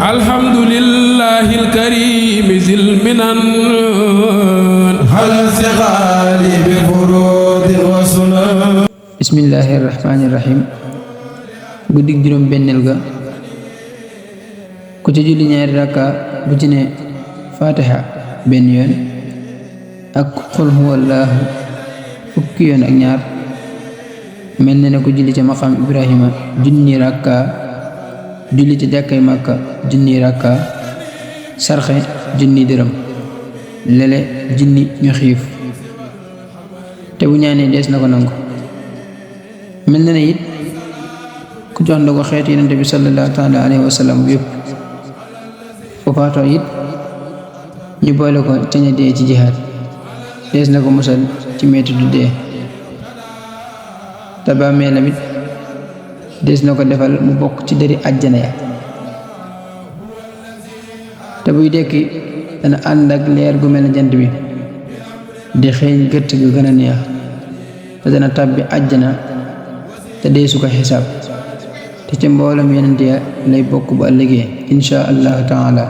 الحمد لله الكريم ذي المنن على الثقال بفروض وسنن bismillahi rahmaani rahim guddig juróom benneel ga ku ci julli ñaari rakka bu ci ne fatiha benn yoon ak xul huwallaahu fukki yoon ak ñaar mel na ne ku julli ca maqam ibrahima junni rakka julli ca jàkkay màkka junni rakka sarxe junni dërëm lele junni ñu xiif te bu ñaanee dees na ko nangu mel na ne it ku jox ndogu xeet yonent bi sallallahu taala alayhi wa sallam yëpp bu faatoo it ñu boole ko ca ña dee ci jihaad dees na ko musal ci metti du dee te bàmmeelam it dees na ko defal mu bokk ci dëri àjjana ya te buy dekki dana ànd ak leer gu mel ne jant bi di xeeñ gëtt gu gën a neex te dana tàbbi àjjana te deesu ko xisaab te ca mboolam yonent ya lay bokk bu ëllëgee insha allahu taala